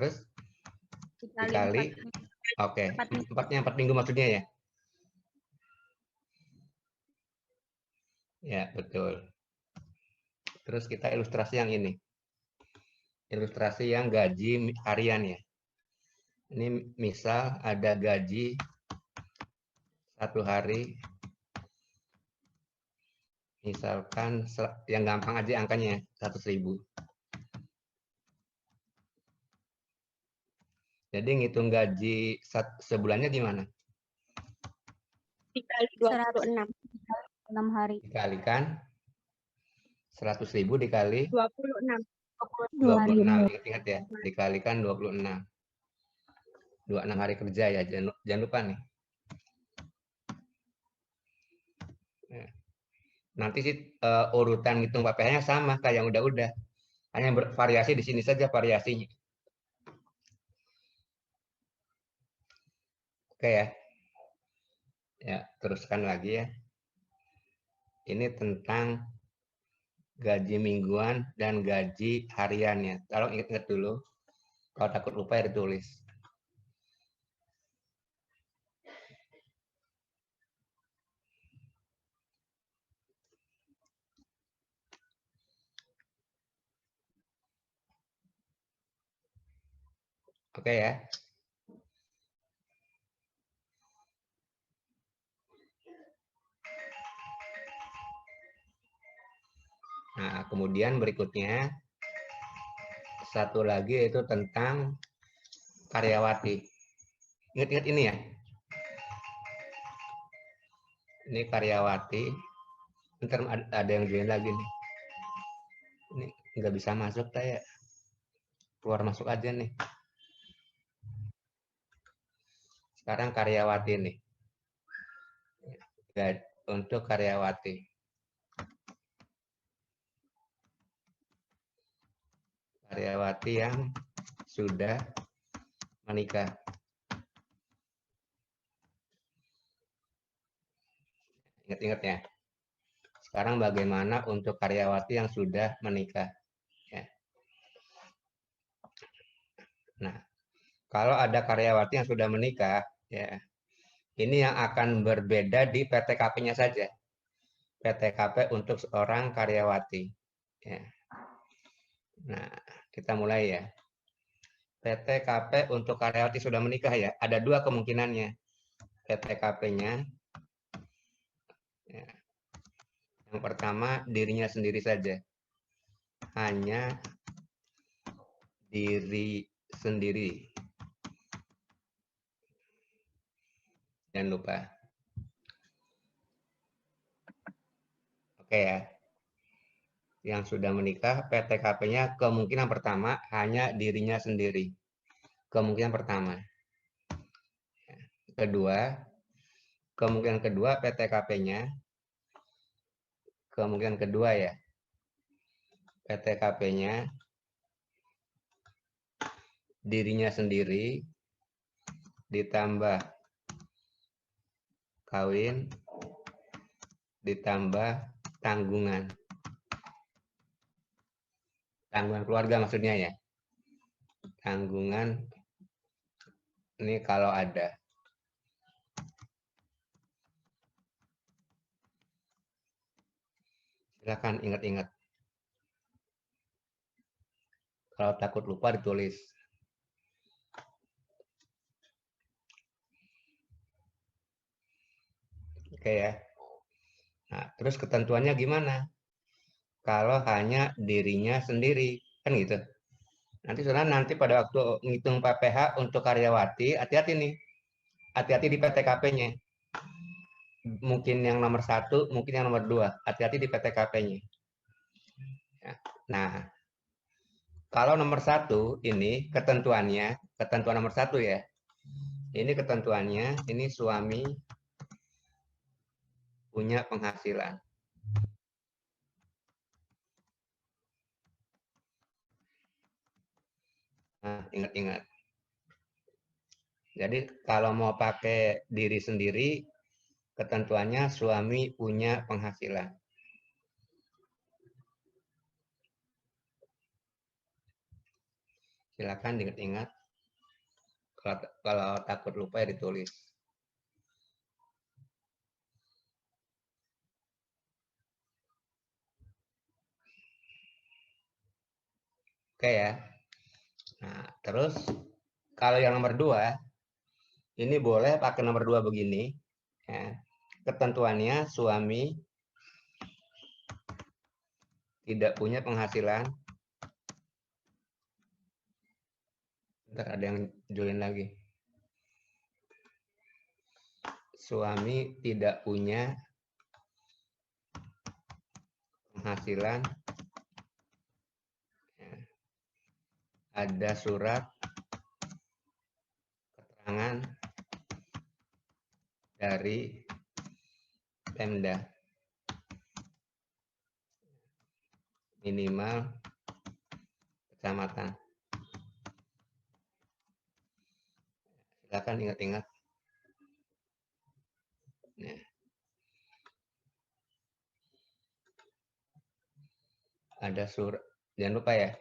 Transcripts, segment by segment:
Terus dikali dikali, oke, 4 minggu. 4 minggu maksudnya ya? Ya, betul. Terus kita ilustrasi yang ini. Ilustrasi yang gaji harian ya. Ini misal ada gaji 1 hari, misalkan yang gampang aja angkanya 100.000. Jadi ngitung gaji sebulannya gimana? Dikali 26. 6 hari. Dikalikan 100.000 dikali 26. 26. Ingat-ingat ya, dikalikan 26. 26 hari kerja ya, jangan lupa nih. Nanti sih urutan ngitung PPh-nya sama kayak yang udah-udah. Hanya bervariasi di sini saja variasinya. Oke ya. Ya, teruskan lagi ya. Ini tentang gaji mingguan dan gaji hariannya. Tolong ingat-ingat dulu. Kalau takut lupa ya ditulis. Oke ya. Nah, kemudian berikutnya satu lagi yaitu tentang karyawati. Ingat-ingat ini ya. Ini karyawati. Ntar ada yang join lagi nih. Ini nggak bisa masuk kayak. Keluar masuk aja nih. Sekarang karyawati nih. Untuk karyawati. Karyawati yang sudah menikah. Ingat-ingat ya. Sekarang bagaimana untuk karyawati yang sudah menikah? Ya. Nah, kalau ada karyawati yang sudah menikah, ya, ini yang akan berbeda di PTKP-nya saja. PTKP untuk seorang karyawati. Ya. Nah, kita mulai ya. PTKP untuk karyawati sudah menikah ya. Ada dua kemungkinannya. PTKP-nya. Ya. Yang pertama, dirinya sendiri saja. Hanya diri sendiri. Jangan lupa. Oke ya. Yang sudah menikah, PTKP-nya kemungkinan pertama hanya dirinya sendiri. Kemungkinan pertama. Kedua, kemungkinan kedua PTKP-nya, kemungkinan kedua ya, PTKP-nya dirinya sendiri ditambah kawin ditambah tanggungan. Tanggungan keluarga maksudnya ya. Tanggungan ini kalau ada. Silakan ingat-ingat. Kalau takut lupa ditulis. Oke ya. Nah, terus ketentuannya gimana? Kalau hanya dirinya sendiri, kan gitu. Nanti pada waktu ngitung PPh untuk karyawati, hati-hati nih. Hati-hati di PTKP-nya. Mungkin yang nomor 1, mungkin yang nomor 2. Hati-hati di PTKP-nya. Nah, kalau nomor 1 ini ketentuannya, ketentuan nomor 1 ya. Ini ketentuannya, ini suami punya penghasilan. Nah, ingat-ingat. Jadi kalau mau pakai diri sendiri, ketentuannya suami punya penghasilan. Silakan diingat-ingat. Kalau takut lupa ya ditulis. Oke ya. Nah, terus kalau yang nomor 2, ini boleh pakai nomor 2 begini. Ya. Ketentuannya suami tidak punya penghasilan. Ntar ada yang join lagi. Suami tidak punya penghasilan. Ya. Ada surat keterangan dari Pemda. Minimal kecamatan. Silakan ingat-ingat. Nah. Ada surat, jangan lupa ya.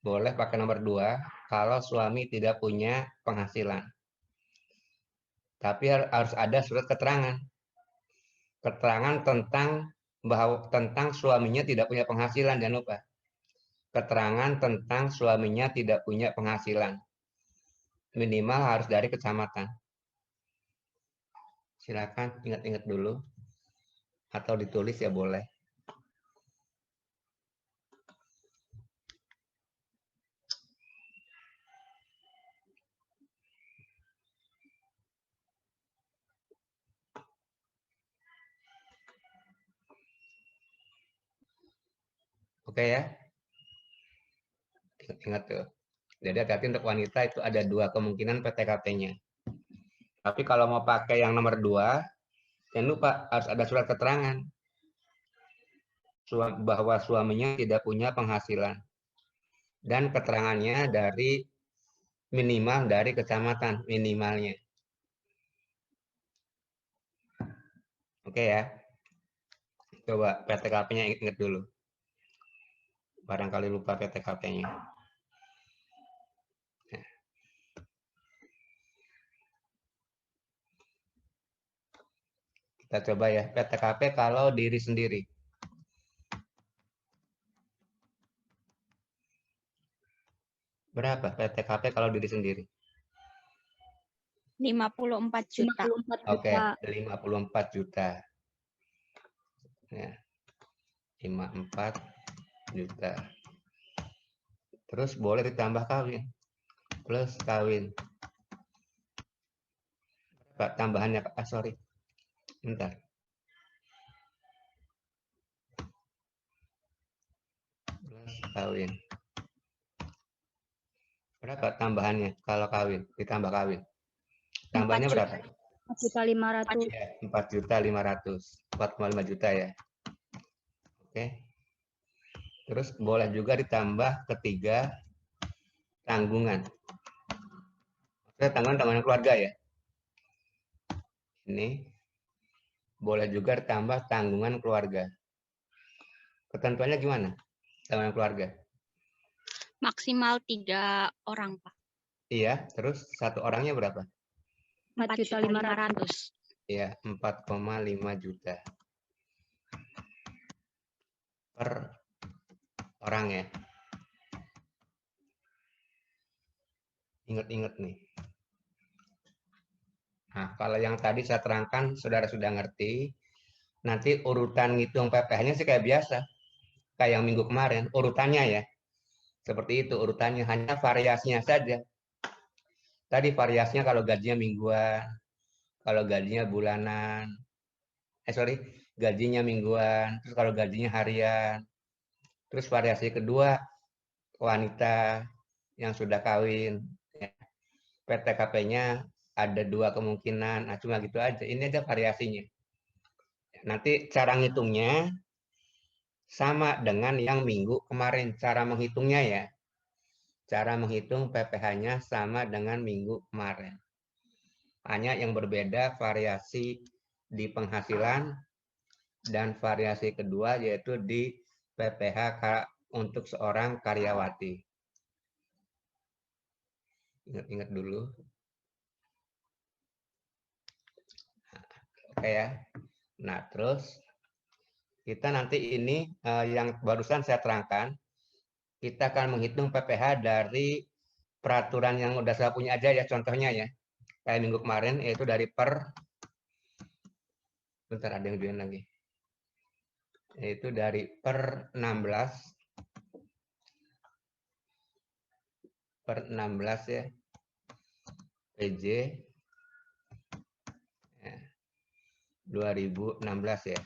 Boleh pakai nomor 2 kalau suami tidak punya penghasilan. Tapi harus ada surat keterangan. Keterangan tentang suaminya tidak punya penghasilan, jangan lupa. Keterangan tentang suaminya tidak punya penghasilan. Minimal harus dari kecamatan. Silakan ingat-ingat dulu. Atau ditulis ya boleh. Oke ya. Ingat tuh. Jadi hati-hati untuk wanita itu ada 2 kemungkinan PTKP-nya. Tapi kalau mau pakai yang nomor 2, jangan lupa harus ada surat keterangan bahwa suaminya tidak punya penghasilan. Dan keterangannya dari minimal dari kecamatan, minimalnya. Oke ya. Coba PTKP-nya ingat dulu. Barangkali lupa PTKP-nya. Kita coba ya, PTKP kalau diri sendiri. Berapa PTKP kalau diri sendiri? 54 juta. 54 Oke, juta. 54 juta. Ya. 54 juta. Terus boleh ditambah kawin. Plus kawin. Berapa tambahannya? Sorry. Bentar. Plus kawin. Berapa tambahannya kalau kawin? Ditambah kawin. Tambahnya berapa? 4.500.000. Ya, 4.500.000. 4,5 juta ya. Oke. Terus boleh juga ditambah ketiga tanggungan. Maksudnya tanggungan keluarga ya. Ini boleh juga ditambah tanggungan keluarga. Ketentuannya gimana? Tanggungan keluarga. Maksimal 3 orang, Pak. Iya, terus satu orangnya berapa? 4.500.000. Iya, 4,5 juta per orang ya. Ingat-ingat nih. Nah, kalau yang tadi saya terangkan, saudara sudah ngerti. Nanti urutan ngitung PPh-nya sih kayak biasa. Kayak yang minggu kemarin, urutannya ya. Seperti itu urutannya, hanya variasinya saja. Tadi variasinya kalau gajinya mingguan, kalau gajinya bulanan. Gajinya mingguan, terus kalau gajinya harian. Terus variasi kedua, wanita yang sudah kawin. Ya. PTKP-nya ada 2 kemungkinan, nah cuma gitu aja. Ini aja variasinya. Nanti cara ngitungnya sama dengan yang minggu kemarin, cara menghitungnya ya. Cara menghitung PPh-nya sama dengan minggu kemarin. Hanya yang berbeda variasi di penghasilan, dan variasi kedua yaitu di PPh untuk seorang karyawati. Ingat-ingat dulu. Oke ya. Nah, terus kita nanti ini yang barusan saya terangkan, kita akan menghitung PPh dari peraturan yang udah saya punya aja ya, contohnya ya. Kayak minggu kemarin, yaitu dari bentar ada yang join lagi. Yaitu dari per 16 ya. PJ ya, 2016 ya.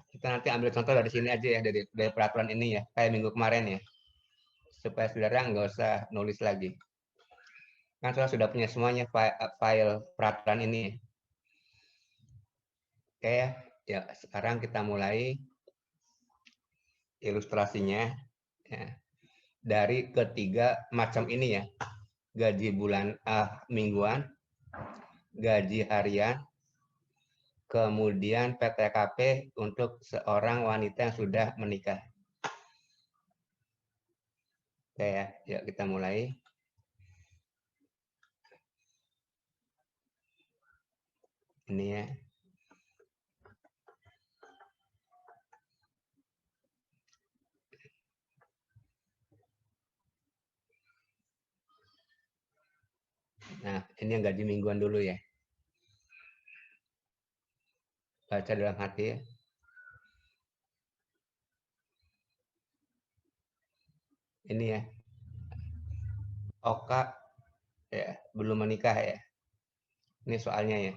Kita nanti ambil contoh dari sini aja ya, dari peraturan ini ya, kayak minggu kemarin ya. Supaya saudara nggak usah nulis lagi. Kan saudara sudah punya semuanya file peraturan ini ya. Oke ya, sekarang kita mulai ilustrasinya ya. Dari ketiga macam ini ya, gaji mingguan, gaji harian, kemudian PTKP untuk seorang wanita yang sudah menikah. Oke ya, yuk kita mulai. Ini ya. Nah, ini yang gaji mingguan dulu ya. Baca dalam hati ya. Ini ya. Oka ya, belum menikah ya. Ini soalnya ya.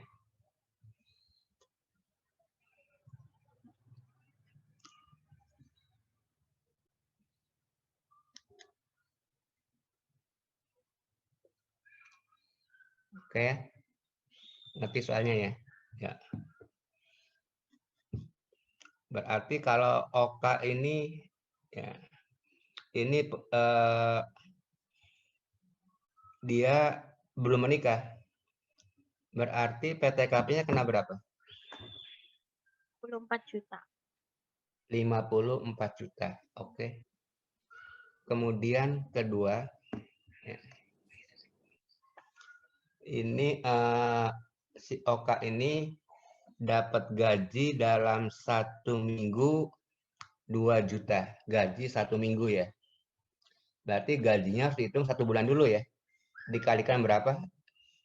Oke ya. Ngerti soalnya ya. Ya. Berarti kalau Oka ini ya, ini dia belum menikah. Berarti PTKP-nya kena berapa? 54 juta. 54 juta. Oke. Kemudian kedua, ya. Ini si Oka ini dapat gaji dalam 1 minggu 2 juta. Gaji 1 minggu ya. Berarti gajinya harus dihitung 1 bulan dulu ya. Dikalikan berapa?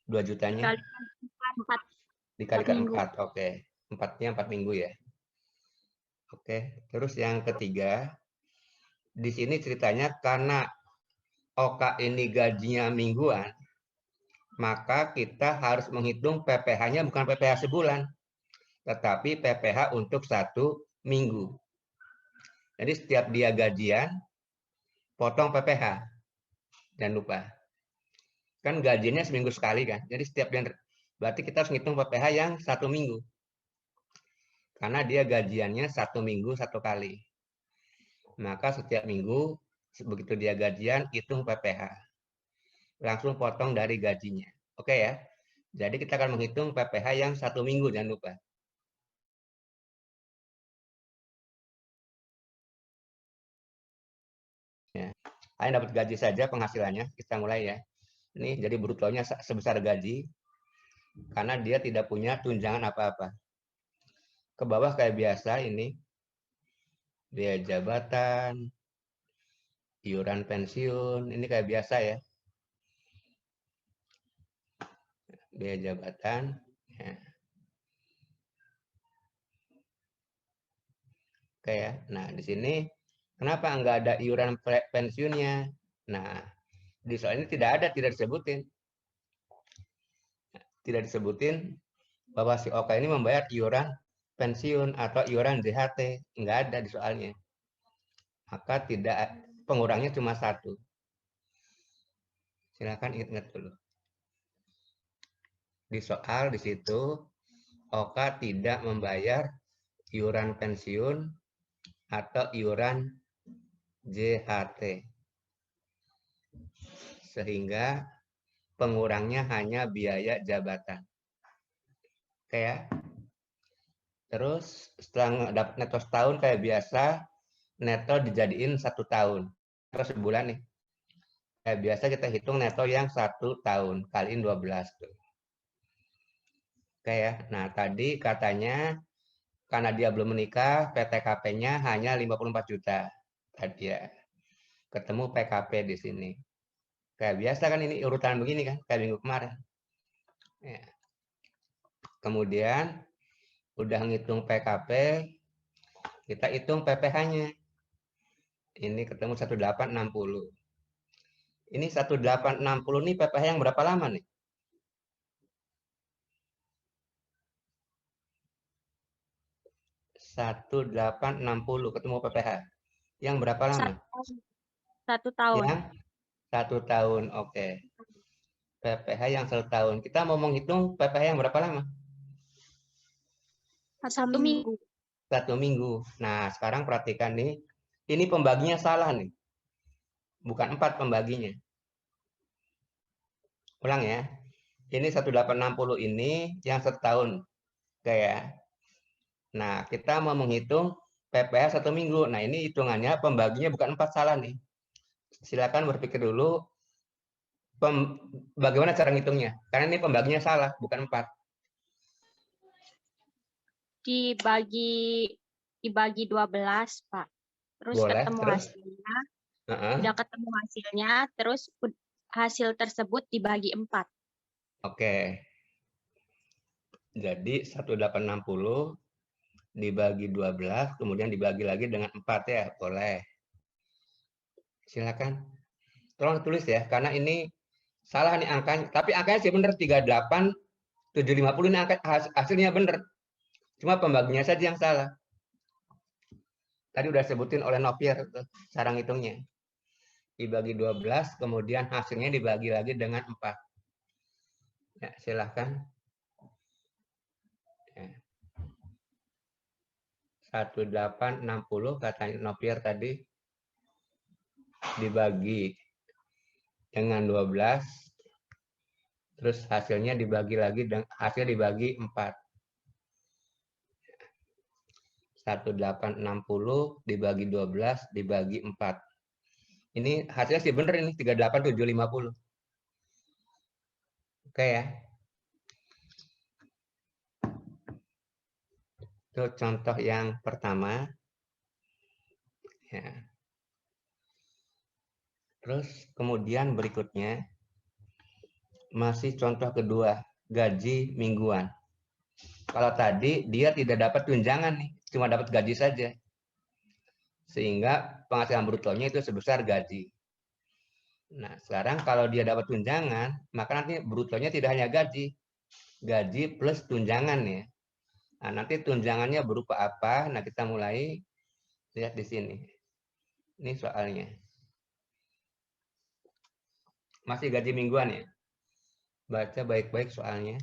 2 jutanya? Dikalikan 4. Dikalikan 4 4. Oke. 4-nya 4 minggu ya. Oke. Terus yang ketiga, di sini ceritanya karena Oka ini gajinya mingguan, maka kita harus menghitung PPh-nya bukan PPh sebulan, tetapi PPh untuk 1 minggu. Jadi setiap dia gajian, potong PPh. Jangan lupa. Kan gajiannya seminggu sekali kan. Jadi setiap dia, berarti kita harus ngitung PPh yang 1 minggu. Karena dia gajiannya 1 minggu 1 kali. Maka setiap minggu, begitu dia gajian, hitung PPh. Langsung potong dari gajinya. Oke ya. Jadi kita akan menghitung PPh yang 1 minggu, jangan lupa. Ya. Kalian dapat gaji saja penghasilannya, kita mulai ya. Ini jadi brutonya sebesar gaji, karena dia tidak punya tunjangan apa-apa. Ke bawah kayak biasa ini, biaya jabatan, iuran pensiun, ini kayak biasa ya. Biaya jabatan. Ya. Oke ya. Nah, di sini kenapa nggak ada iuran pensiunnya? Nah, di soal ini tidak disebutin. Tidak disebutin bahwa si Oka ini membayar iuran pensiun atau iuran JHT. Nggak ada di soalnya. Maka tidak, pengurangnya cuma 1. Silakan ingat dulu. Di soal di situ, Oka tidak membayar iuran pensiun atau iuran JHT. Sehingga pengurangnya hanya biaya jabatan. Oke ya. Terus setelah dapat neto setahun kayak biasa, neto dijadiin 1 tahun. Terus sebulan nih. Kayak biasa kita hitung neto yang 1 tahun kaliin 12 tuh. Oke ya. Nah, tadi katanya karena dia belum menikah, PTKP-nya hanya 54 juta. Tadi ya. Ketemu PKP di sini. Kayak biasa kan ini urutan begini kan, kayak minggu kemarin. Ya. Kemudian udah ngitung PKP, kita hitung PPh-nya. Ini ketemu 1860. Ini 1860 nih PPh yang berapa lama nih? Satu 1860 ketemu PPh. Yang berapa lama? 1 tahun. Yang 1 tahun. Oke. PPh yang 1 tahun. Kita mau menghitung PPh yang berapa lama? 1 minggu. 1 minggu. Nah, sekarang perhatikan nih. Ini pembaginya salah nih. Bukan 4 pembaginya. Ulang ya. Ini 1860 ini yang 1 tahun. Oke ya. Nah, kita mau menghitung PPh 1 minggu. Nah, ini hitungannya pembaginya bukan 4 salah nih. Silakan berpikir dulu bagaimana cara ngitungnya. Karena ini pembaginya salah, bukan 4. Dibagi 12, Pak. Terus Boleh, ketemu terus? hasilnya. Uh-uh. Udah ketemu hasilnya, terus hasil tersebut dibagi 4. Oke. Jadi 1860 dibagi 12, kemudian dibagi lagi dengan 4 ya, boleh. Silakan. Tolong tulis ya, karena ini salah nih angkanya. Tapi angkanya sih benar, 38,750 ini angka, hasilnya benar. Cuma pembaginya saja yang salah. Tadi udah sebutin oleh Novier cara ngitungnya. Dibagi 12, kemudian hasilnya dibagi lagi dengan 4. Ya, silahkan. Ya. 1860 katanya Novier tadi dibagi dengan 12, terus hasilnya dibagi lagi, hasil dibagi 4. 1860 dibagi 12 dibagi 4. Ini hasilnya sih bener ini 38,750. Oke ya. Itu contoh yang pertama. Ya. Terus kemudian berikutnya masih contoh kedua, gaji mingguan. Kalau tadi dia tidak dapat tunjangan nih, cuma dapat gaji saja. Sehingga penghasilan brutonya itu sebesar gaji. Nah, sekarang kalau dia dapat tunjangan, maka nanti brutonya tidak hanya gaji plus tunjangan ya. Nah, nanti tunjangannya berupa apa? Nah, kita mulai lihat di sini. Ini soalnya. Masih gaji mingguan ya. Baca baik-baik soalnya.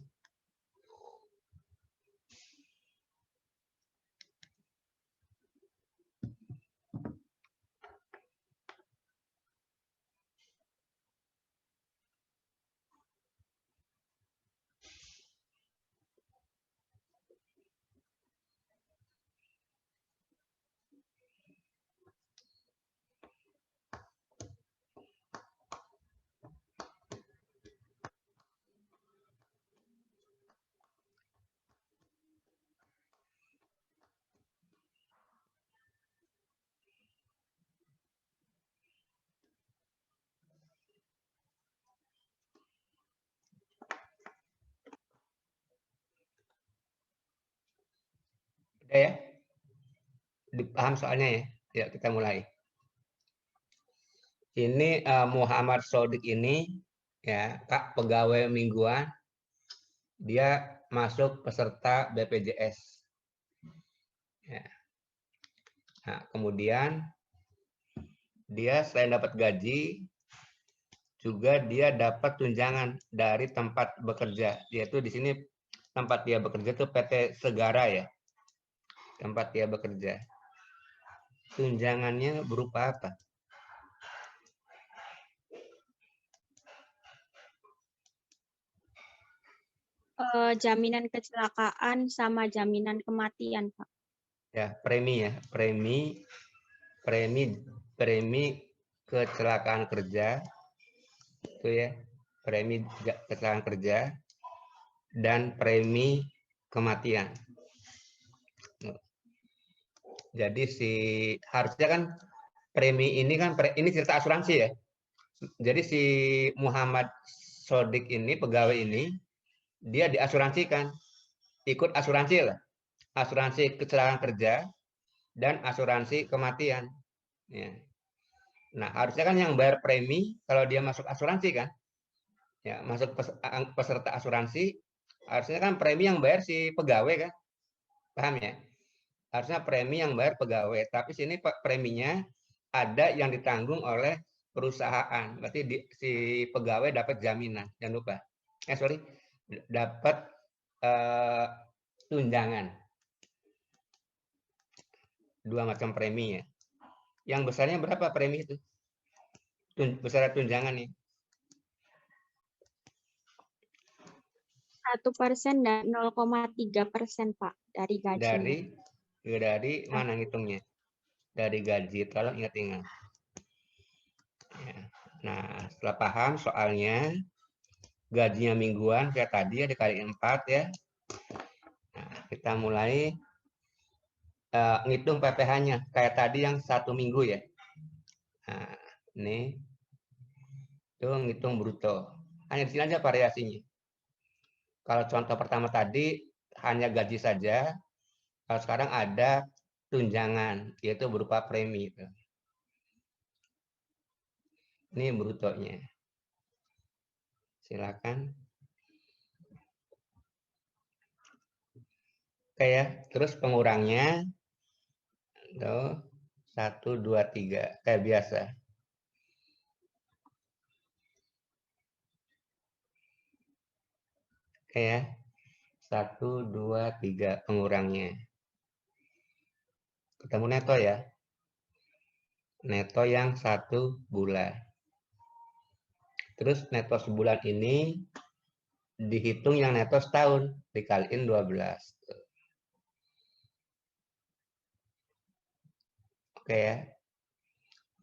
Udah ya? Dipaham soalnya ya? Ya, kita mulai. Ini Muhammad Sodik ini ya, Kak, pegawai mingguan. Dia masuk peserta BPJS. Ya. Nah, kemudian dia selain dapat gaji, juga dia dapat tunjangan dari tempat bekerja. Yaitu di sini tempat dia bekerja itu PT Segara ya. Tempat dia bekerja. Tunjangannya berupa apa? Jaminan kecelakaan sama jaminan kematian, Pak. Ya, premi ya, premi kecelakaan kerja itu ya, premi kecelakaan kerja dan premi kematian. Jadi harusnya kan premi ini kan ini cerita asuransi ya. Jadi si Muhammad Sodik ini, pegawai ini, dia diasuransikan, ikut asuransi lah, asuransi kecelakaan kerja dan asuransi kematian. Ya. Nah, harusnya kan yang bayar premi kalau dia masuk asuransi kan, ya masuk peserta asuransi, harusnya kan premi yang bayar si pegawai kan, paham ya? Harusnya premi yang bayar pegawai, tapi sini preminya ada yang ditanggung oleh perusahaan, berarti si pegawai dapat jaminan, jangan lupa. Dapat tunjangan. Dua macam premi ya. Yang besarnya berapa premi itu? Besar tunjangan nih. 1% dan 0,3%, Pak, dari gaji. Dari mana ngitungnya? Dari gaji, tolong ingat-ingat. Ya. Nah, setelah paham soalnya, gajinya mingguan kayak tadi ya dikali 4 ya. Nah, kita mulai ngitung PPh-nya kayak tadi yang 1 minggu ya. Nah, ini tuh ngitung bruto. Hanya di sini aja variasinya. Kalau contoh pertama tadi hanya gaji saja, kalau sekarang ada tunjangan, yaitu berupa premi. Ini brutonya. Silakan. Oke ya, terus pengurangnya tuh 1, 2, 3 kayak biasa. Oke ya. 1, 2, 3 pengurangnya. Ketemu neto ya. Neto yang 1 bulan. Terus neto sebulan ini dihitung yang neto setahun, dikaliin 12. Oke ya.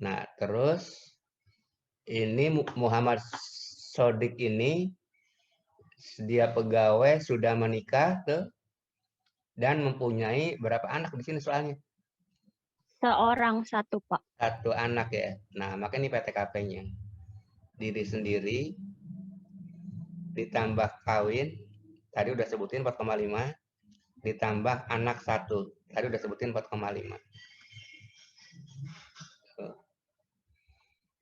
Nah, terus ini Muhammad Sodik ini dia pegawai sudah menikah tuh dan mempunyai berapa anak di sini soalnya? Seorang 1, Pak. 1 anak ya. Nah, maka ini PTKP-nya. Diri sendiri ditambah kawin, tadi udah sebutin 4,5, ditambah anak 1, tadi udah sebutin 4,5.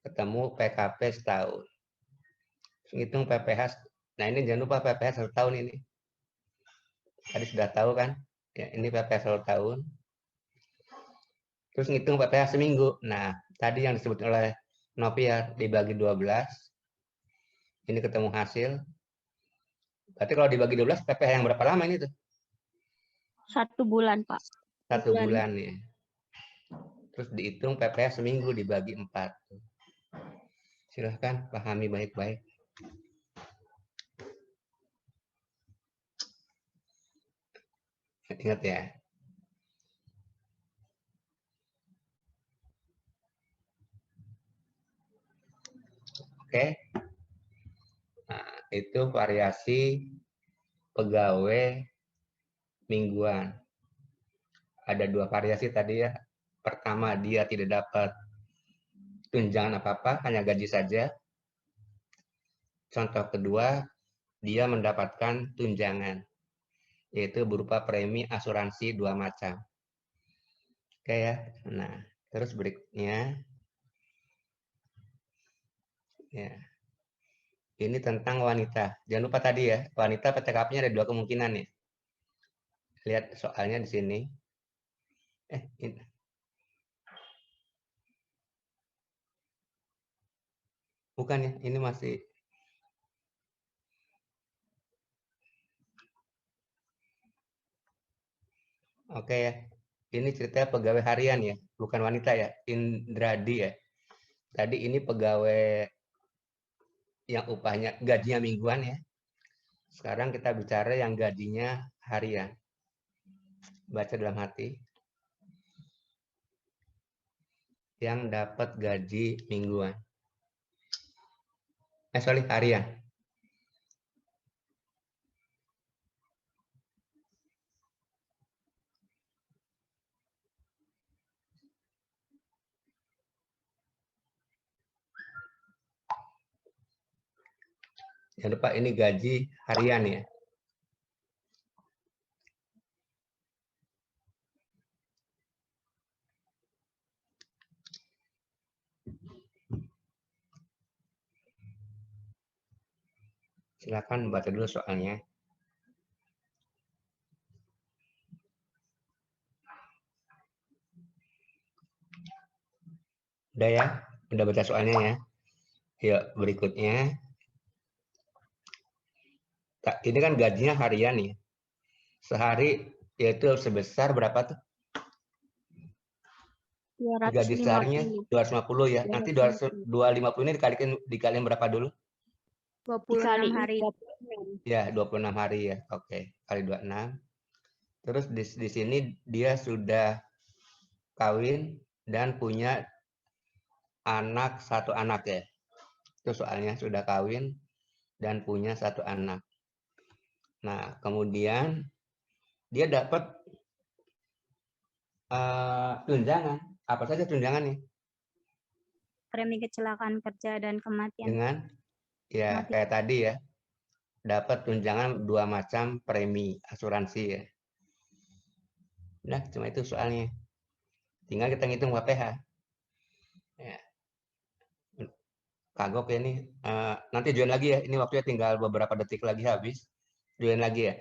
Ketemu PKP setahun. Hitung PPh. Nah, ini jangan lupa PPh 1 tahun ini. Tadi sudah tahu kan? Ya, ini PPh 1 tahun. Terus ngitung PPh seminggu. Nah, tadi yang disebut oleh Nopiar dibagi 12. Ini ketemu hasil. Berarti kalau dibagi 12, PPh yang berapa lama ini tuh? 1 bulan, Pak. 1 bulan ya. Terus dihitung PPh seminggu dibagi 4. Silahkan pahami baik-baik. Ingat ya. Oke. Nah, itu variasi pegawai mingguan. Ada 2 variasi tadi ya. Pertama, dia tidak dapat tunjangan apa-apa, hanya gaji saja. Contoh kedua, dia mendapatkan tunjangan, yaitu berupa premi asuransi 2 macam. Oke ya. Nah, terus berikutnya ya. Ini tentang wanita. Jangan lupa tadi ya, wanita PTKP-nya ada 2 kemungkinan ya. Lihat soalnya di sini. Ini. Bukan ya, ini masih oke ya. Ini ceritanya pegawai harian ya, bukan wanita ya. Indradi ya. Tadi ini pegawai yang upahnya gajinya mingguan ya. Sekarang kita bicara yang gajinya harian. Baca dalam hati. Yang dapat gaji mingguan. Harian. Jangan lupa ini gaji harian ya. Silakan baca dulu soalnya. Udah ya? Udah baca soalnya ya? Yuk, berikutnya. Ini kan gajinya harian ya. Sehari yaitu sebesar berapa tuh? Gaji seharinya 250 ya. Nanti 250 ini dikaliin berapa dulu? 26 hari. Ya, 26 hari ya. Oke, kali 26. Terus di sini dia sudah kawin dan punya satu anak ya. Itu soalnya sudah kawin dan punya satu anak. Nah, kemudian dia dapat tunjangan. Apa saja tunjangannya? Premi kecelakaan kerja dan kematian. Dengan ya kayak tadi ya. Dapat tunjangan 2 macam premi asuransi ya. Nah, cuma itu soalnya. Tinggal kita ngitung KPH. Ya. Kagok ya ini. Nanti join lagi ya. Ini waktunya tinggal beberapa detik lagi habis. Join lagi ya.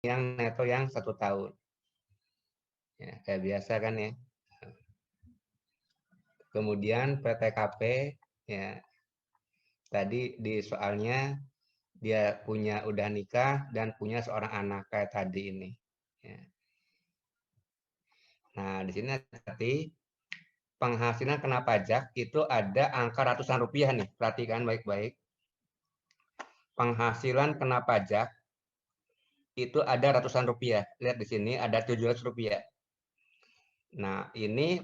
Yang neto yang 1 tahun. Ya, kayak biasa kan ya. Kemudian PTKP ya. Tadi di soalnya dia udah nikah dan punya seorang anak kayak tadi ini. Ya. Nah, di sini nanti penghasilan kena pajak itu ada angka ratusan rupiah nih. Perhatikan baik-baik. Penghasilan kena pajak itu ada ratusan rupiah. Lihat di sini ada 700 rupiah. Nah, ini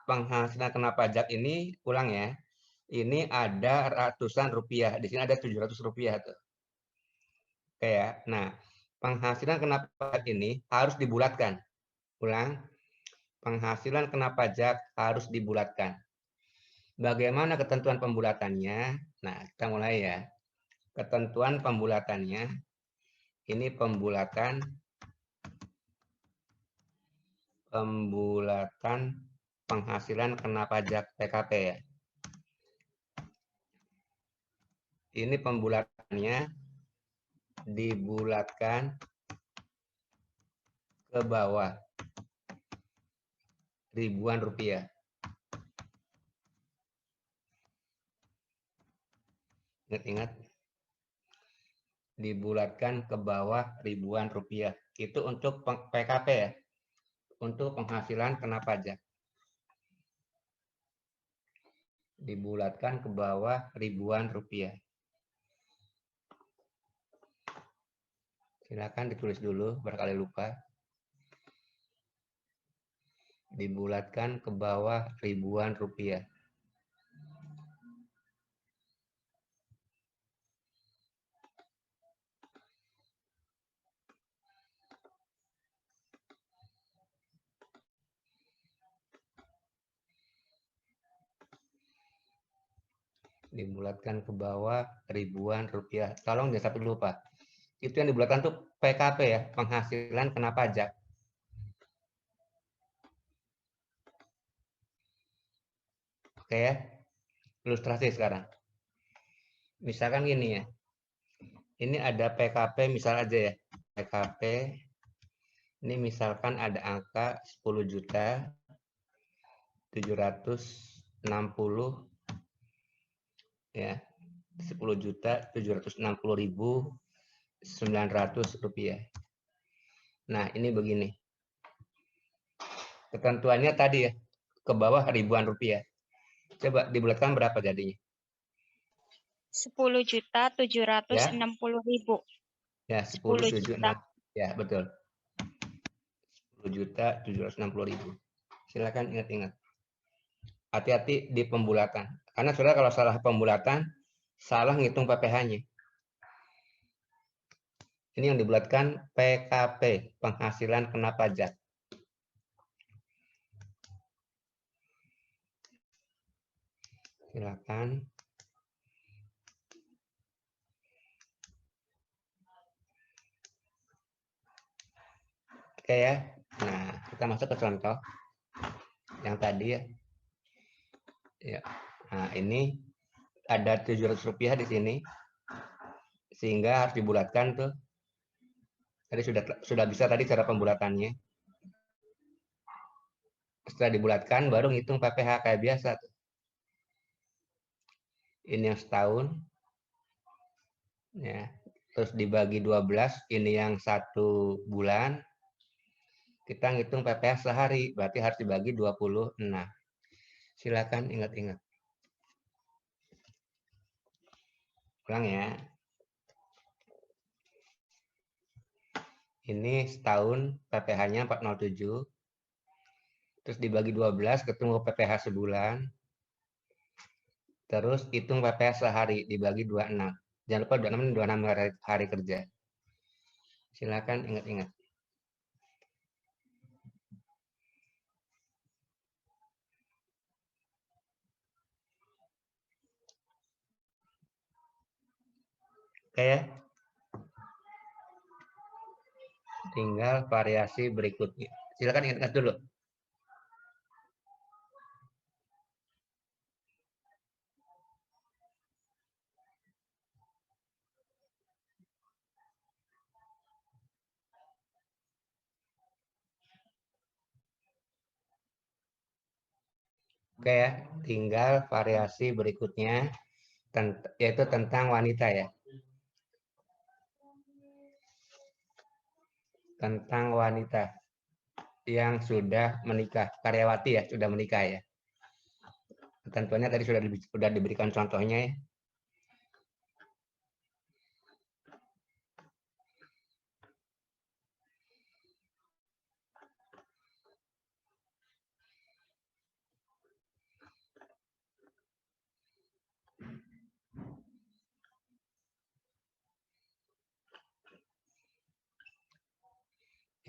penghasilan kena pajak ini, ulang ya. Ini ada ratusan rupiah. Di sini ada 700 rupiah tuh. Oke ya. Nah, penghasilan kena pajak ini harus dibulatkan. Ulang. Penghasilan kena pajak harus dibulatkan. Bagaimana ketentuan pembulatannya? Nah, kita mulai ya. Ketentuan pembulatannya. Ini pembulatan penghasilan kena pajak PKP ya. Ini pembulatannya dibulatkan ke bawah ribuan rupiah. Ingat-ingat, dibulatkan ke bawah ribuan rupiah. Itu untuk PKP ya, untuk penghasilan kena pajak. Dibulatkan ke bawah ribuan rupiah. Silakan ditulis dulu, barangkali lupa. Dibulatkan ke bawah ribuan rupiah. Dibulatkan ke bawah ribuan rupiah. Tolong jangan sampai lupa. Itu yang dibulatkan tuh PKP ya, penghasilan kena pajak. Oke ya, ilustrasi sekarang. Misalkan gini ya, ini ada PKP misal aja ya, PKP, ini misalkan ada angka 10 juta 760 ya, 10 juta 760.900 rupiah. Nah, ini begini. Ketentuannya tadi ya, ke bawah ribuan rupiah. Coba dibulatkan berapa jadinya? 10.760.000. Ya, 10 juta. 10.76. Ya, betul. 10.760.000. Silakan ingat-ingat. Hati-hati di pembulatan. Karena saudara kalau salah pembulatan, salah ngitung PPh-nya. Ini yang dibulatkan PKP, penghasilan kena pajak. Silakan. Oke ya. Nah, kita masuk ke contoh yang tadi ya. Ya. Nah, ini ada 700 rupiah di sini. Sehingga harus dibulatkan tuh. Tadi sudah bisa tadi cara pembulatannya. Setelah dibulatkan baru ngitung PPh kayak biasa tuh. Ini yang setahun. Ya. Terus dibagi 12, ini yang 1 bulan. Kita ngitung PPh sehari, berarti harus dibagi 26. Silakan ingat-ingat. Ulang ya. Ini setahun PPh-nya 407. Terus dibagi 12 ketemu PPh sebulan. Terus hitung PPh sehari dibagi 26. Jangan lupa 26 hari kerja. Silakan ingat-ingat. Oke ya. Tinggal variasi berikutnya. Silakan ingat-ingat dulu. Oke ya, tinggal variasi berikutnya yaitu tentang wanita ya. Tentang wanita yang sudah menikah, karyawati ya, sudah menikah ya. Ketentuannya tadi sudah diberikan contohnya ya.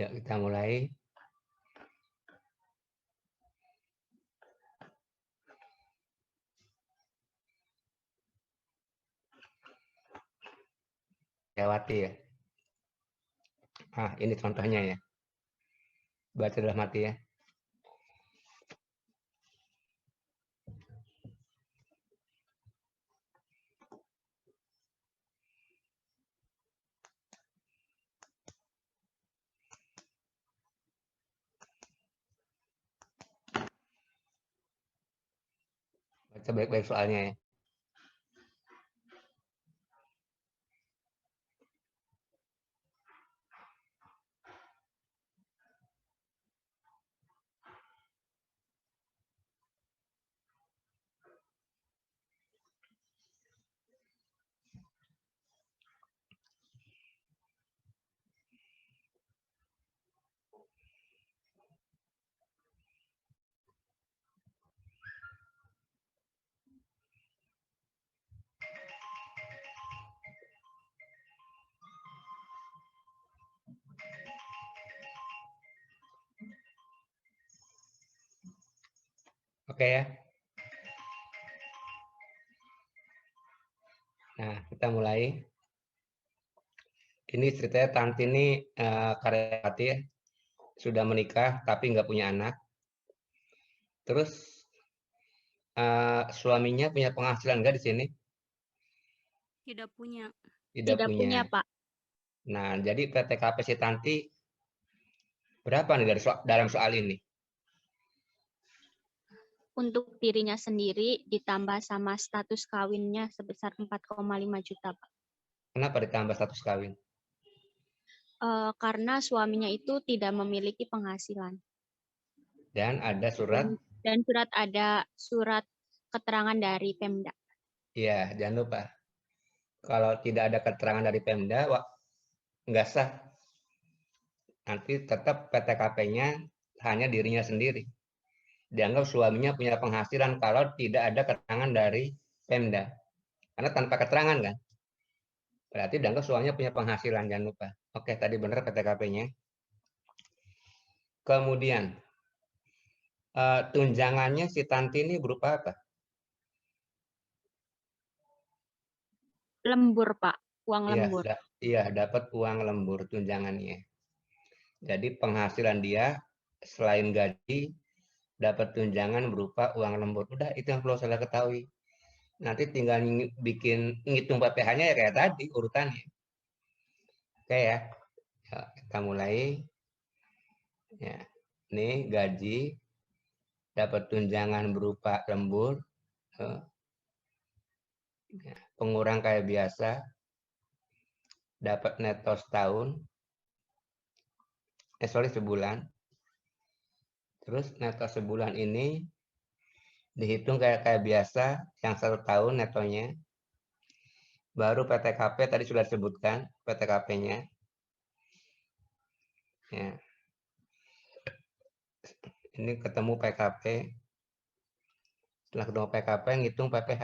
Ya, kita mulai. Karyawati ya. Ah, ini contohnya ya. Baca dalam hati ya. Baca baik-baik soalnya ya. Oke ya. Nah, kita mulai. Ini ceritanya Tanti ini karyawati ya. Sudah menikah tapi nggak punya anak. Terus suaminya punya penghasilan nggak di sini? Tidak punya. Tidak Tidak punya, Pak. Nah, jadi PTKP si Tanti berapa nih dalam soal ini? Untuk dirinya sendiri ditambah sama status kawinnya sebesar 4,5 juta, Pak. Kenapa ditambah status kawin? Karena suaminya itu tidak memiliki penghasilan. Dan ada surat Dan ada surat keterangan dari Pemda. Iya, jangan lupa. Kalau tidak ada keterangan dari Pemda, nggak sah. Nanti tetap PTKP-nya hanya dirinya sendiri. Dianggap suaminya punya penghasilan kalau tidak ada keterangan dari Pemda. Karena tanpa keterangan kan. Berarti dianggap suaminya punya penghasilan, jangan lupa. Oke, tadi benar PTKP-nya. Kemudian, tunjangannya si Tanti ini berupa apa? Lembur, Pak. Uang Iya, lembur. iya, dapat uang lembur tunjangannya. Jadi penghasilan dia selain gaji dapat tunjangan berupa uang lembur. Udah, itu yang perlu saya ketahui. Nanti tinggal ngitung PPh-nya ya kayak tadi urutannya. Oke ya. Kita mulai. Ya. Ini gaji dapat tunjangan berupa lembur. Pengurang kayak biasa. Dapat neto setahun. Sebulan. Terus neto sebulan ini dihitung kayak biasa, yang 1 tahun netonya. Baru PTKP tadi sudah disebutkan PTKP-nya. Ya. Ini ketemu PKP. Setelah ketemu PKP, ngitung PPh.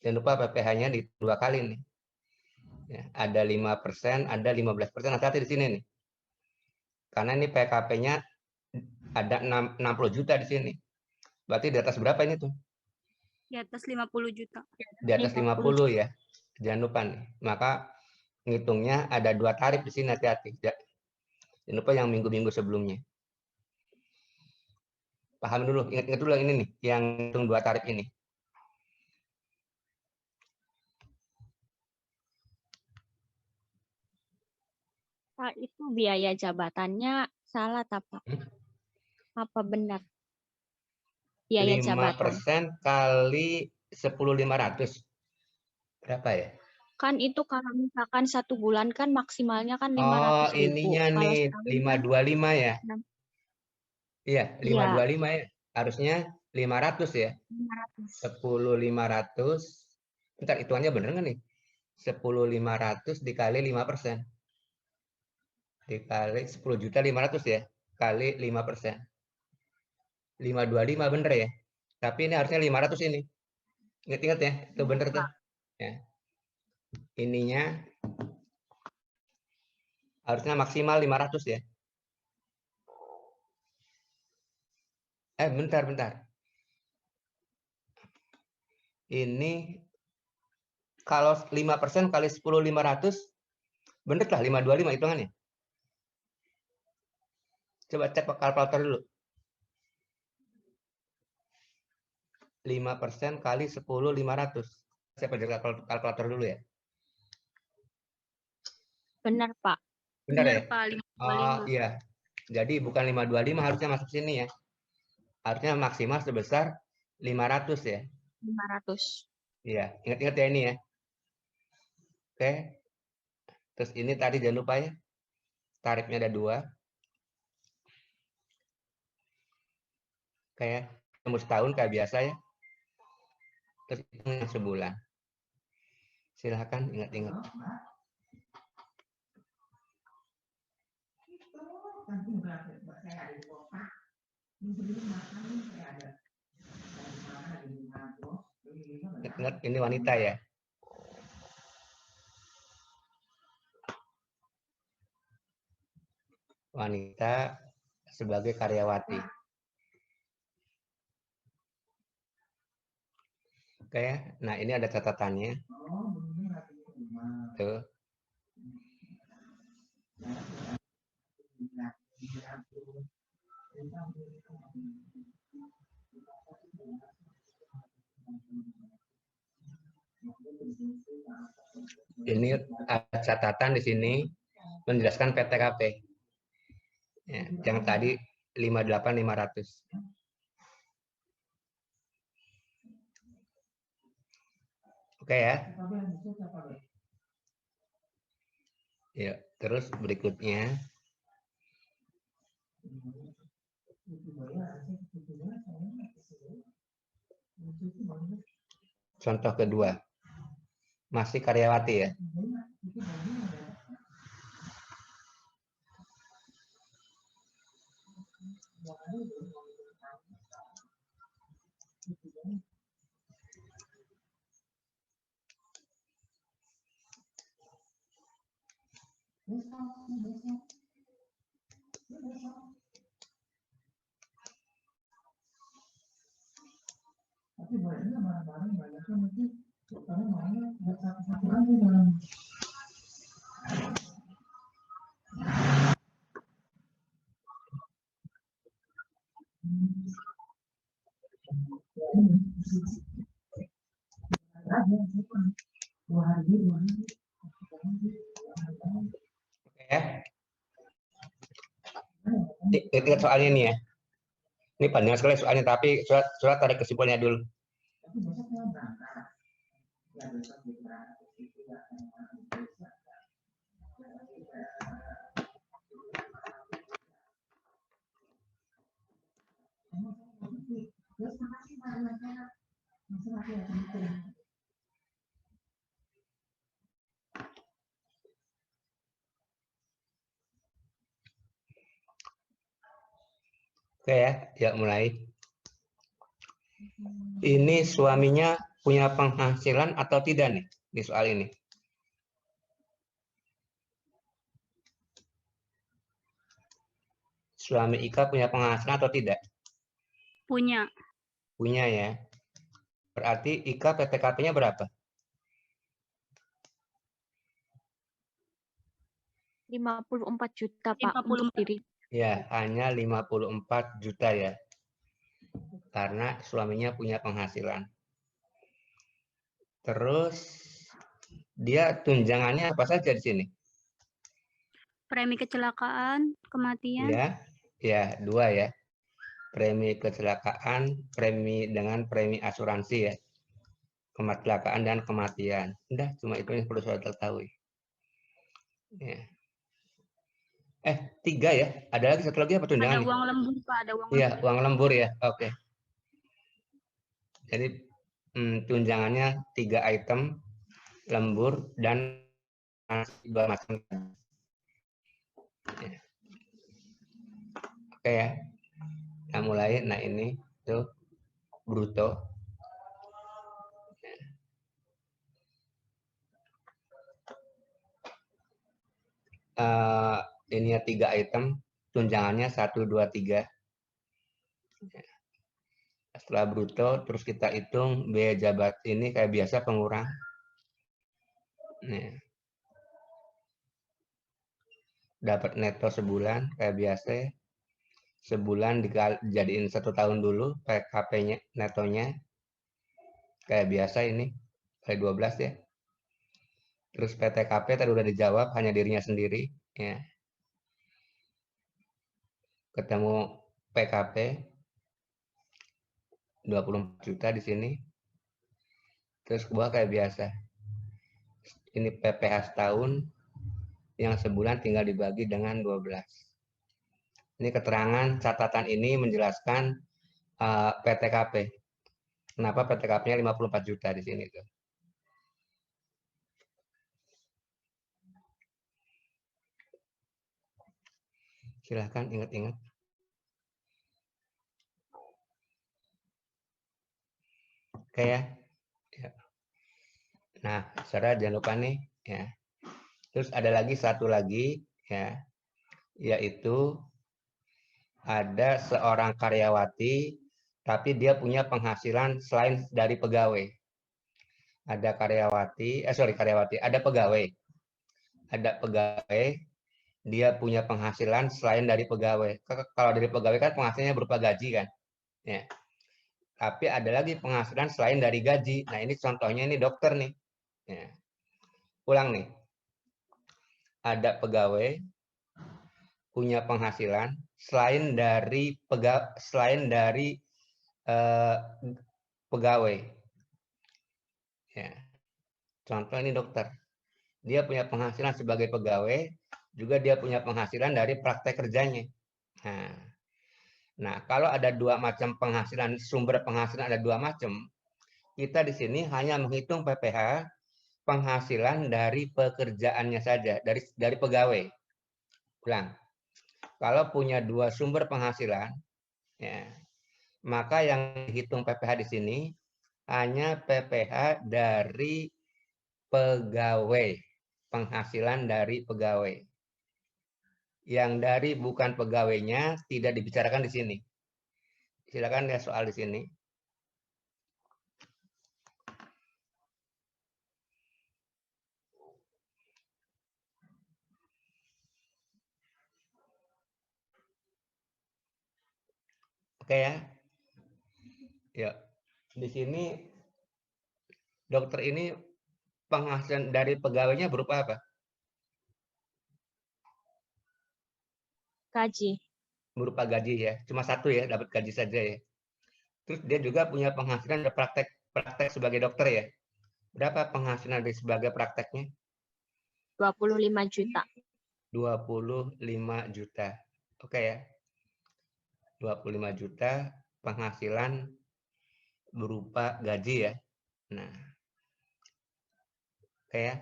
Jangan lupa PPh-nya di 2 kali nih. Ya, ada 5%, ada 15%. Hati-hati di sini nih. Karena ini PKP-nya ada 60 juta di sini. Berarti di atas berapa ini tuh? Di atas 50 juta. Di atas 50 ya. Jangan lupa nih. Maka ngitungnya ada 2 tarif di sini, hati-hati. Jangan lupa yang minggu-minggu sebelumnya. Paham dulu, ingat dulu yang ini nih, yang hitung 2 tarif ini. Pak, itu biaya jabatannya salah, Pak? Apa benar? Biaya jabatan. 5% kali 10.500. Berapa ya? Kan itu kalau misalkan 1 bulan kan maksimalnya kan 500.000. Oh, ininya Kalau nih setahun 525 ya? kan Iya, iya, 525 ya. Harusnya 500 ya. 500. 10.500. Bentar, hitungannya bener nggak nih? 10.500 dikali 5%. Dikali 10.500.000 ya. Kali 5%. 525 bener ya. Tapi ini harusnya 500 ini. Ingat-ingat ya, itu bener tuh. Ya. Ininya harusnya maksimal 500 ya. Bentar. Ini kalau 5% kali 10.500, bener lah 525 hitungannya. Coba cek kalkulator dulu. 5% kali 10.500. Saya pakai kalkulator dulu ya. Benar, Pak. Benar ya? Pak, Oh 525. iya. Jadi bukan 525 harusnya masuk sini ya. Harusnya maksimal sebesar 500 ya. 500. Iya, ingat-ingat ya ini ya. Oke. Terus ini tadi jangan lupa ya. Tarifnya ada 2. Kayak tembus setahun kayak biasa ya. Terus yang sebulan. Silahkan ingat-ingat. Ingat, ini wanita ya. Wanita sebagai karyawati. Oke, nah ini ada catatannya. Tuh. Ini ada catatan di sini menjelaskan PTKP. Ya, yang tadi 58.500. Oke ya. Ya, terus berikutnya. Contoh kedua, masih karyawati ya. Oke ya. Ingat soalnya ini ya. Ini panjang sekali soalnya, tapi surat tarik kesimpulannya dulu. Oke ya mulai. Ini suaminya punya penghasilan atau tidak nih di soal ini? Suami Ika punya penghasilan atau tidak? Punya. Punya ya. Berarti Ika PTKP-nya berapa? 54 juta, Pak, 54. untuk diri. Ya, hanya 54 juta ya. Karena suaminya punya penghasilan. Terus dia tunjangannya apa saja di sini? Premi kecelakaan, kematian. Ya, 2 ya. Premi kecelakaan, premi dengan premi asuransi ya. Kecelakaan dan kematian. Udah, cuma itu yang perlu saya ketahui. Ya. 3 ya. Ada lagi satu lagi apa tunjangan? Ada uang lembur, Pak. Ada uang Iya, lembur. uang lembur ya. Oke. Jadi tunjangannya 3 item, lembur dan macam. Ya. Oke ya. Nah, mulai. Nah, ini tuh bruto. Ini 3 item, tunjangannya 1, 2, 3. Setelah bruto, terus kita hitung biaya jabat ini kayak biasa pengurang. Nih. Dapat neto sebulan kayak biasa. Sebulan dijadiin 1 tahun dulu PKP-nya netonya. Kayak biasa ini kali 12 ya. Terus PTKP tadi udah dijawab, hanya dirinya sendiri ya. Ketemu PKP 24 juta di sini. Terus gua kayak biasa. Ini PPh setahun yang sebulan tinggal dibagi dengan 12. Ini keterangan catatan ini menjelaskan PTKP. Kenapa PTKP-nya 54 juta di sini tuh. Silahkan ingat-ingat. Oke ya. Nah, saudara jangan lupa nih ya. Terus ada lagi satu lagi ya, yaitu ada seorang karyawati tapi dia punya penghasilan selain dari pegawai. Ada karyawati, ada pegawai. Ada pegawai, dia punya penghasilan selain dari pegawai. Kalau dari pegawai kan penghasilannya berupa gaji kan. Ya. Tapi ada lagi penghasilan selain dari gaji. Nah, ini contohnya ini dokter nih. Ya. Ulang nih. Ada pegawai punya penghasilan selain dari pegawai. Ya. Contoh ini dokter. Dia punya penghasilan sebagai pegawai, juga dia punya penghasilan dari praktek kerjanya. Nah, Nah, kalau ada dua macam penghasilan, sumber penghasilan ada dua macam, kita di sini hanya menghitung PPh penghasilan dari pekerjaannya saja, dari pegawai. Ulang. Kalau punya dua sumber penghasilan, ya, maka yang dihitung PPh di sini hanya PPh dari pegawai, penghasilan dari pegawai. Yang dari bukan pegawainya tidak dibicarakan di sini. Silakan ya soal di sini. Oke ya. Ya. Di sini dokter ini penghasilan dari pegawainya berupa apa? Gaji. Berupa gaji ya. Cuma satu ya, dapat gaji saja ya. Terus dia juga punya penghasilan dari praktek sebagai dokter ya. Berapa penghasilan dari sebagai prakteknya? 25 juta. 25 juta. Oke ya. 25 juta penghasilan berupa gaji ya. Nah. Oke ya.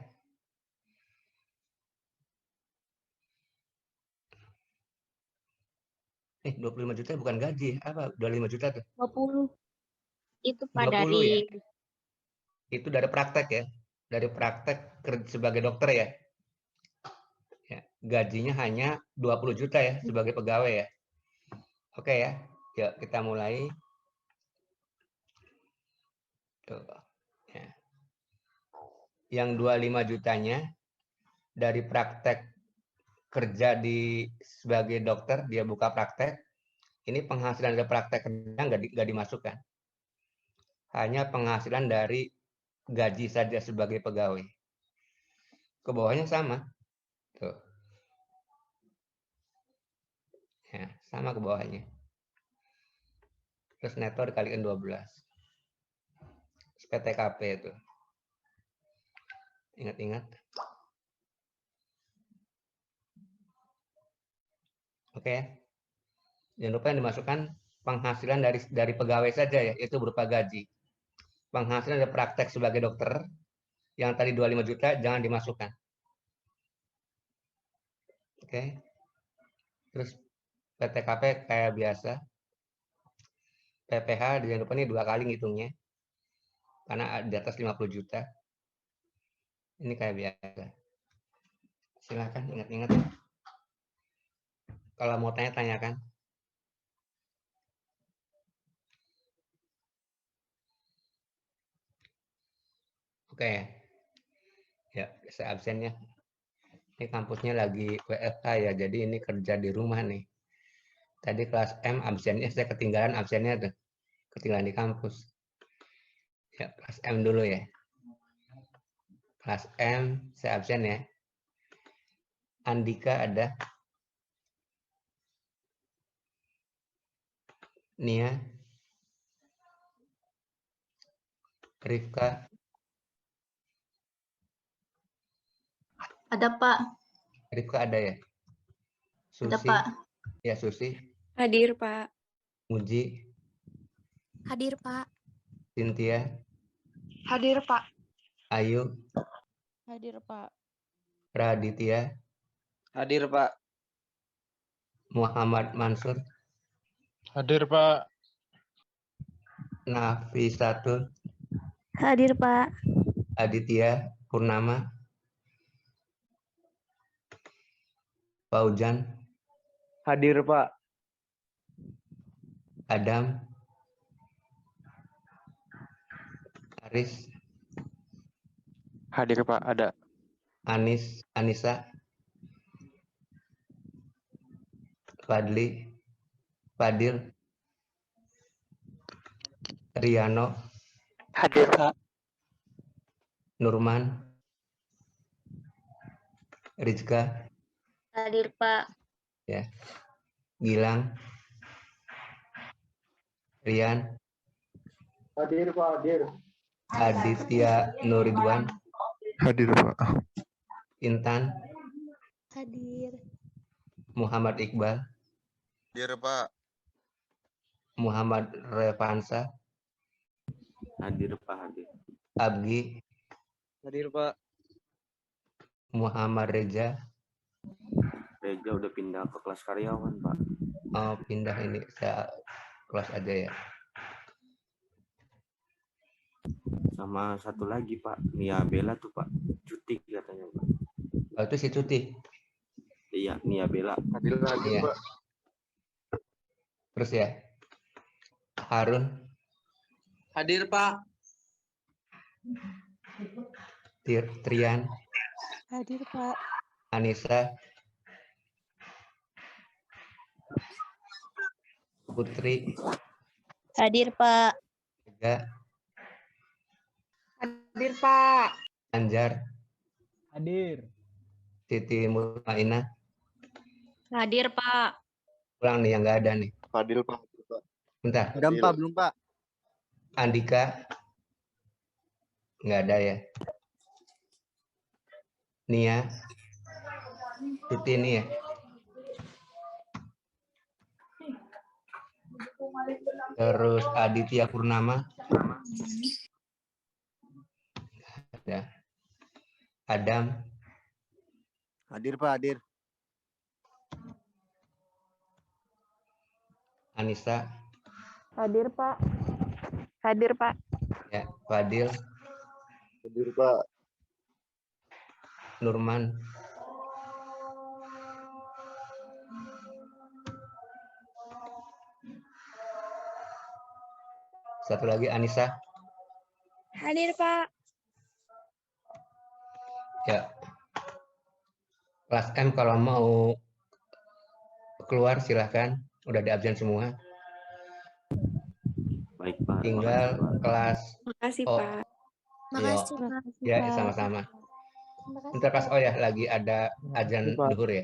25 juta bukan gaji. Apa? 25 juta tuh? 20. Itu Pak 20 ya. dari Itu dari praktek ya. Dari praktek sebagai dokter ya. Ya, gajinya hanya 20 juta ya sebagai pegawai ya. Oke ya. Yuk kita mulai. Tuh. Ya. Yang 25 jutanya dari praktek kerja sebagai dokter, dia buka praktek. Ini penghasilan dari praktek kerja nggak dimasukkan. Hanya penghasilan dari gaji saja sebagai pegawai. Ke bawahnya sama. Tuh. Ya, sama ke bawahnya. Terus neto dikalikan 12. PTKP itu. Ingat-ingat. Oke. Jangan lupa yang dimasukkan penghasilan dari pegawai saja ya, itu berupa gaji. Penghasilan dari praktek sebagai dokter yang tadi 25 juta jangan dimasukkan. Oke. Terus PTKP kayak biasa. PPh jangan lupa ini 2 kali ngitungnya. Karena di atas 50 juta. Ini kayak biasa. Silakan ingat-ingat. Kalau mau tanya, tanyakan. Oke. Ya, saya absennya. Ini kampusnya lagi WFH ya, jadi ini kerja di rumah nih. Tadi kelas M absennya, saya ketinggalan absennya tuh. Ketinggalan di kampus. Ya, kelas M dulu ya. Kelas M, saya absen ya. Andika ada. Nia. Rifka. Ada, Pak. Rifka ada ya? Susi. Ada, Pak. Ya, Susi. Hadir, Pak. Muji. Hadir, Pak. Cynthia. Hadir, Pak. Ayu. Hadir, Pak. Raditya. Hadir, Pak. Muhammad Mansur. Hadir, Pak. Nafisatul. Hadir, Pak. Aditya Purnama. Paujan. Hadir, Pak. Adam. Aris. Hadir, Pak. Ada. Anissa. Fadli. Fadil. Riano. Hadir, Pak. Nurman. Rizka. Hadir, Pak. Ya. Gilang. Rian. Hadir, Pak. Hadir. Aditya Nuridwan. Hadir, Pak. Intan. Hadir. Muhammad Iqbal. Hadir, Pak. Muhammad Revansa, Hadir Pak, hadir. Abgi, Hadir Pak. Muhammad Reza. Reja udah pindah ke kelas karyawan Pak. Oh, pindah ini, saya kelas aja ya. Sama satu lagi Pak, Nia Bella tuh Pak, cuti katanya Pak. Oh, itu si Tuti. Iya, Nia Bella. Hadir lagi, Iya. Pak. Terus ya, Harun, Hadir Pak. Trian, Hadir, Pak. Anissa, Putri, Hadir, Pak. Ega, Hadir, Pak. Anjar, Hadir. Siti Mutmainah. Hadir, Pak. Pulang nih yang nggak ada nih. Fadil, Pak. Bentar, Belum Pak, belum Pak. Andika, nggak ada ya. Nia, Tuti ini ya. Terus Aditya Purnama. Ada. Adam, Hadir Pak, hadir. Anissa, Hadir, Pak. Hadir, Pak. ya, Fadil, Hadir, Pak. Nurman, satu lagi Anissa. Hadir, Pak. Ya. Kelas M kalau mau keluar silahkan. Udah di absen semua. Baik Pak. Tinggal kelas Makasih, O. Pak. Makasih, Pak. Ya, sama-sama. Bentar kelas O ya, lagi ada azan Pak. duhur ya.